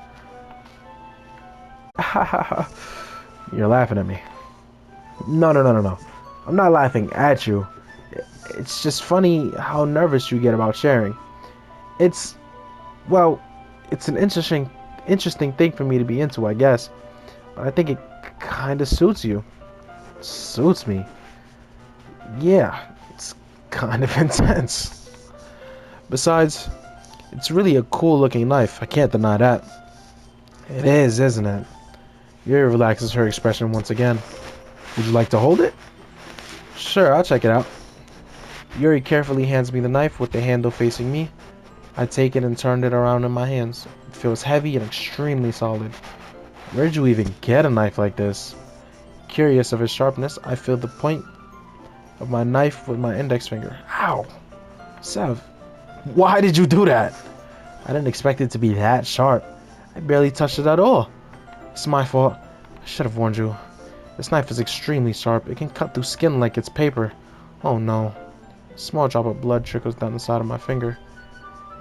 You're laughing at me. No. I'm not laughing at you. It's just funny how nervous you get about sharing. It's an interesting thing for me to be into, I guess. But I think it kind of suits you. Suits me. Yeah, it's kind of intense. Besides, it's really a cool looking knife. I can't deny that. It is, isn't it? Yuri relaxes her expression once again. Would you like to hold it? Sure, I'll check it out. Yuri carefully hands me the knife with the handle facing me. I take it and turn it around in my hands. It feels heavy and extremely solid. Where'd you even get a knife like this? Curious of its sharpness, I feel the point of my knife with my index finger. Ow! Sev, why did you do that? I didn't expect it to be that sharp. I barely touched it at all. It's my fault. I should have warned you. This knife is extremely sharp. It can cut through skin like it's paper. Oh no. A small drop of blood trickles down the side of my finger.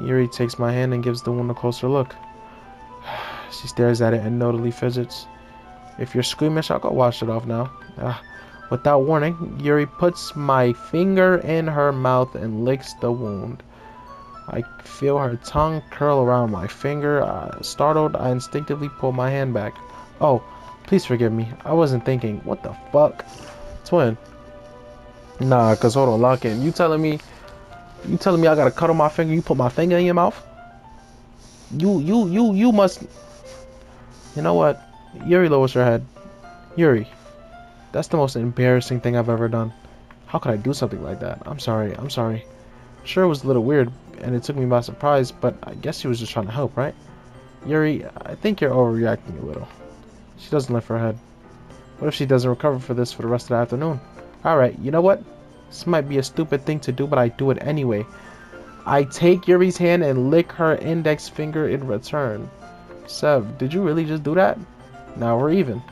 Yuri takes my hand and gives the wound a closer look. She stares at it and notably fidgets. If you're squeamish, I'll go wash it off now. Without warning, Yuri puts my finger in her mouth and licks the wound. I feel her tongue curl around my finger. Startled, I instinctively pull my hand back. Oh, please forgive me. I wasn't thinking. What the fuck? Twin. Nah, cause hold on, lock in. You telling me I gotta cut on my finger, you put my finger in your mouth? You must. You know what? Yuri lowers her head. Yuri, that's the most embarrassing thing I've ever done. How could I do something like that? I'm sorry. Sure, it was a little weird, and it took me by surprise, but I guess she was just trying to help, right? Yuri, I think you're overreacting a little. She doesn't lift her head. What if she doesn't recover for this for the rest of the afternoon? Alright, you know what? This might be a stupid thing to do, but I do it anyway. I take Yuri's hand and lick her index finger in return. Sev, did you really just do that? Now we're even.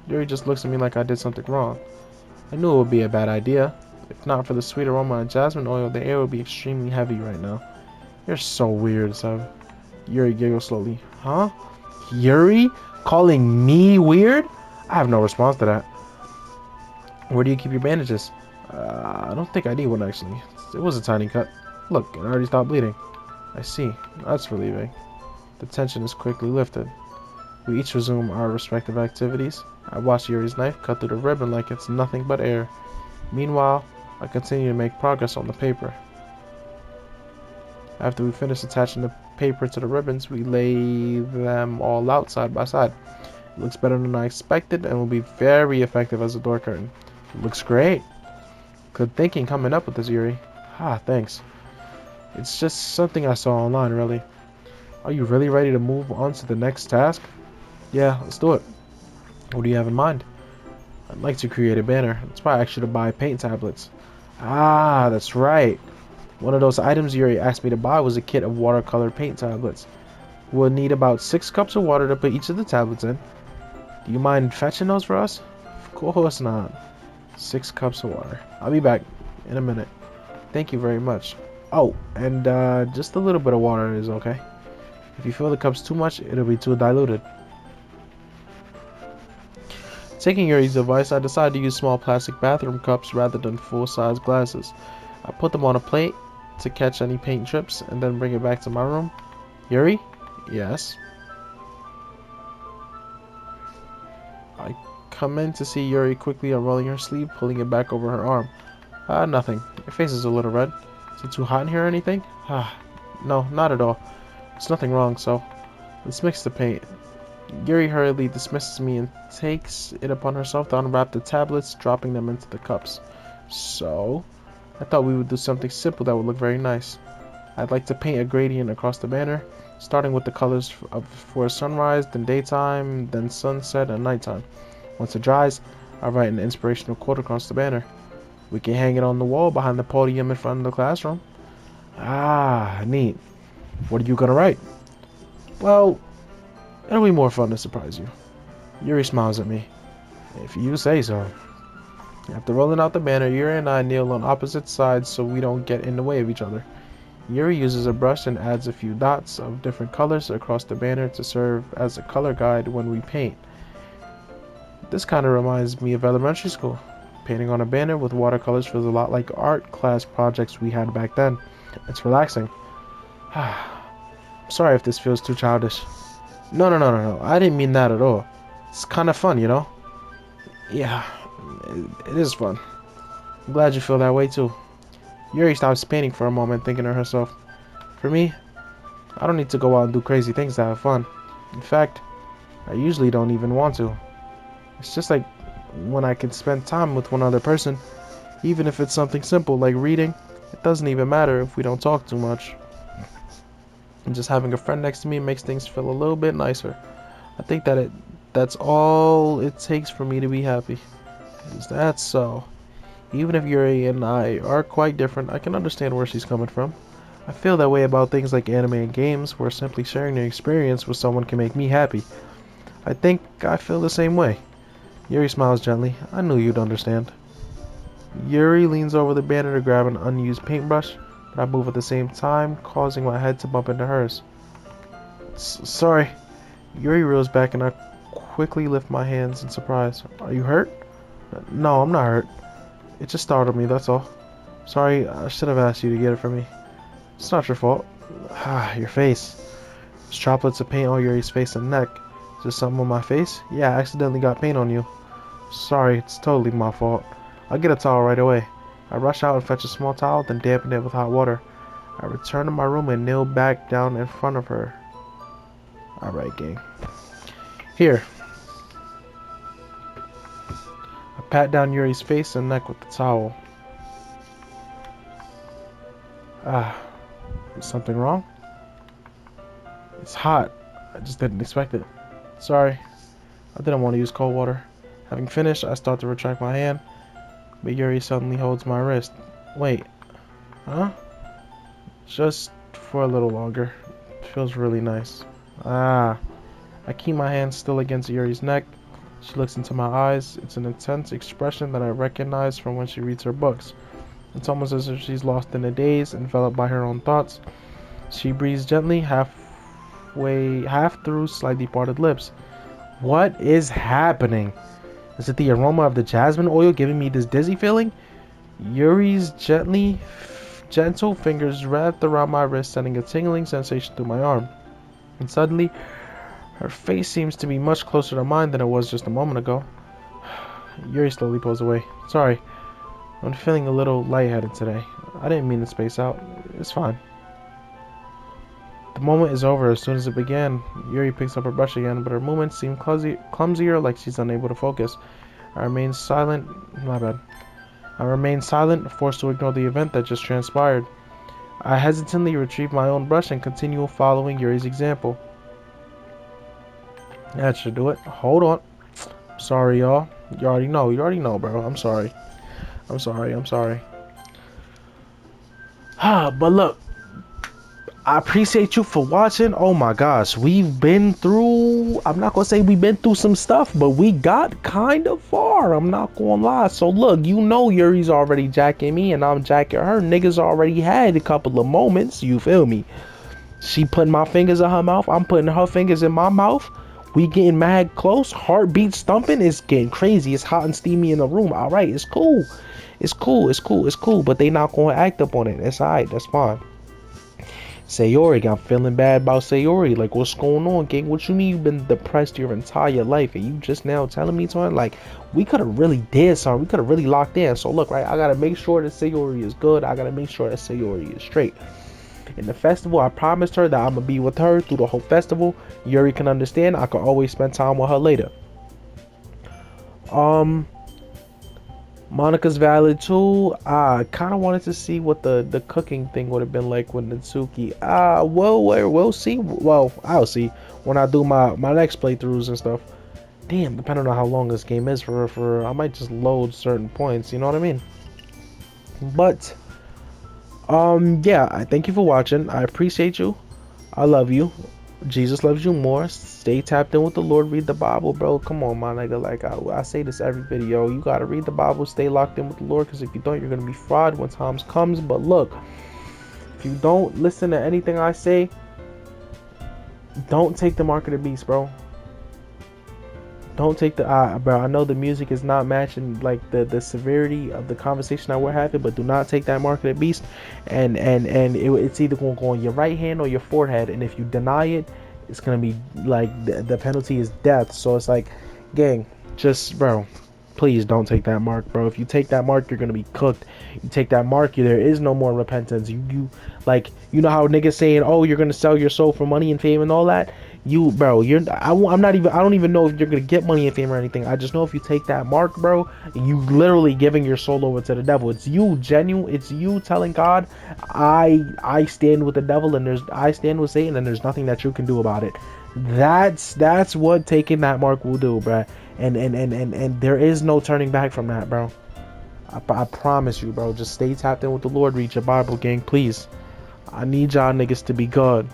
Yuri just looks at me like I did something wrong. I knew it would be a bad idea. If not for the sweet aroma of jasmine oil, the air would be extremely heavy right now. You're so weird, Sev. Yuri giggles slowly. Huh? Yuri? Calling me weird? I have no response to that. Where do you keep your bandages? I don't think I need one, actually. It was a tiny cut. Look, it already stopped bleeding. I see. That's relieving. The tension is quickly lifted. We each resume our respective activities. I watch Yuri's knife cut through the ribbon like it's nothing but air. Meanwhile, I continue to make progress on the paper. After we finish attaching the paper to the ribbons, we lay them all out side by side. It looks better than I expected and will be very effective as a door curtain. It looks great. Good thinking coming up with this, Yuri. Thanks. It's just something I saw online, really. Are you really ready to move on to the next task? Yeah, let's do it. What do you have in mind? I'd like to create a banner. That's why I asked you to buy paint tablets. That's right. One of those items Yuri asked me to buy was a kit of watercolor paint tablets. We'll need about 6 cups of water to put each of the tablets in. Do you mind fetching those for us? Of course not. 6 cups of water. I'll be back in a minute. Thank you very much. Oh, and just a little bit of water is okay. If you fill the cups too much, it'll be too diluted. Taking Yuri's advice, I decided to use small plastic bathroom cups rather than full-size glasses. I put them on a plate to catch any paint drips and then bring it back to my room. Yuri? Yes. I come in to see Yuri quickly unrolling her sleeve, pulling it back over her arm. Nothing. Your face is a little red. Is it too hot in here or anything? No, not at all. There's nothing wrong, so let's mix the paint. Yuri hurriedly dismisses me and takes it upon herself to unwrap the tablets, dropping them into the cups. So, I thought we would do something simple that would look very nice. I'd like to paint a gradient across the banner, starting with the colors for sunrise, then daytime, then sunset and nighttime. Once it dries, I'll write an inspirational quote across the banner. We can hang it on the wall behind the podium in front of the classroom. Neat. What are you gonna write? Well, it'll be more fun to surprise you. Yuri smiles at me. If you say so. After rolling out the banner, Yuri and I kneel on opposite sides so we don't get in the way of each other. Yuri uses a brush and adds a few dots of different colors across the banner to serve as a color guide when we paint. This kind of reminds me of elementary school. Painting on a banner with watercolors feels a lot like art class projects we had back then. It's relaxing. Sorry if this feels too childish. No. I didn't mean that at all. It's kind of fun, you know? Yeah, it is fun. I'm glad you feel that way too. Yuri stops painting for a moment, thinking to herself, for me, I don't need to go out and do crazy things to have fun. In fact, I usually don't even want to. It's just like when I can spend time with one other person, even if it's something simple like reading, it doesn't even matter if we don't talk too much. And just having a friend next to me makes things feel a little bit nicer. I think that's all it takes for me to be happy. Is that so? Even if Yuri and I are quite different, I can understand where she's coming from. I feel that way about things like anime and games, where simply sharing an experience with someone can make me happy. I think I feel the same way. Yuri smiles gently. I knew you'd understand. Yuri leans over the banner to grab an unused paintbrush, but I move at the same time, causing my head to bump into hers. Sorry. Yuri reels back and I quickly lift my hands in surprise. Are you hurt? No, I'm not hurt. It just startled me, that's all. Sorry, I should have asked you to get it for me. It's not your fault. Your face. There's droplets of paint on Yuri's face and neck. Is there something on my face? Yeah, I accidentally got paint on you. Sorry, it's totally my fault. I'll get a towel right away. I rush out and fetch a small towel, then dampen it with hot water. I return to my room and kneel back down in front of her. Alright, gang. Here. I pat down Yuri's face and neck with the towel. Is something wrong? It's hot. I just didn't expect it. Sorry. I didn't want to use cold water. Having finished, I start to retract my hand, but Yuri suddenly holds my wrist. Wait. Huh? Just for a little longer. It feels really nice. I keep my hand still against Yuri's neck. She looks into my eyes. It's an intense expression that I recognize from when she reads her books. It's almost as if she's lost in a daze, enveloped by her own thoughts. She breathes gently, half through slightly parted lips. What is happening? Is it the aroma of the jasmine oil giving me this dizzy feeling? Yuri's gentle fingers wrapped around my wrist, sending a tingling sensation through my arm. And suddenly, her face seems to be much closer to mine than it was just a moment ago. Yuri slowly pulls away. Sorry, I'm feeling a little lightheaded today. I didn't mean to space out. It's fine. The moment is over as soon as it began. Yuri picks up her brush again, but her movements seem clumsier, like she's unable to focus. I remain silent. My bad. I remain silent, forced to ignore the event that just transpired. I hesitantly retrieve my own brush and continue following Yuri's example. That should do it. Hold on. Sorry, y'all. You already know, bro. I'm sorry. But look, I appreciate you for watching. Oh my gosh, we've been through, I'm not gonna say we've been through some stuff, but we got kind of far. I'm not gonna lie. So look, you know Yuri's already jacking me and I'm jacking her. Niggas already had a couple of moments, you feel me? She putting my fingers in her mouth, I'm putting her fingers in my mouth. We getting mad close. Heartbeat stumping. It's getting crazy. It's hot and steamy in the room. All right, it's cool. It's cool. It's cool. It's cool. But they not gonna act up on it. It's alright. That's fine. Sayori, I'm feeling bad about Sayori. Like, what's going on, gang? What you mean you've been depressed your entire life and you just now telling me something? Like, we could have really did something. We could have really locked in. So look, right? I gotta make sure that Sayori is good. I gotta make sure that Sayori is straight. In the festival, I promised her that I'm gonna be with her through the whole festival. Yuri can understand. I can always spend time with her later. Monica's valid too. I kind of wanted to see what the cooking thing would have been like with Natsuki. We'll see. Well, I'll see when I do my next playthroughs and stuff. Damn, depending on how long this game is for I might just load certain points. You know what I mean? But yeah, I thank you for watching. I appreciate you. I love you. Jesus loves you more. Stay tapped in with the Lord. Read the Bible, bro. Come on, my nigga. Like I say this every video. You gotta read the Bible. Stay locked in with the Lord. Because if you don't, you're gonna be fraud when times comes. But look, if you don't listen to anything I say, don't take the mark of the beast, bro. Don't take the bro. I know the music is not matching like the severity of the conversation that we're having, but do not take that mark of the beast. And it's either going to go on your right hand or your forehead. And if you deny it, it's gonna be like the penalty is death. So it's like, gang, just bro, please don't take that mark, bro. If you take that mark, you're gonna be cooked. You take that mark, there is no more repentance. You like, you know how niggas saying, oh, you're gonna sell your soul for money and fame and all that. Bro, I'm not even, I don't even know if you're gonna get money and fame or anything. I just know if you take that mark, bro, you literally giving your soul over to the devil. It's you genuine. It's you telling God, I stand with the devil and I stand with Satan and there's nothing that you can do about it. That's what taking that mark will do, bro. And there is no turning back from that, bro. I promise you, bro. Just stay tapped in with the Lord. Read your Bible, gang, please. I need y'all niggas to be good.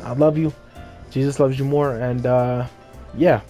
I love you. Jesus loves you more. And yeah.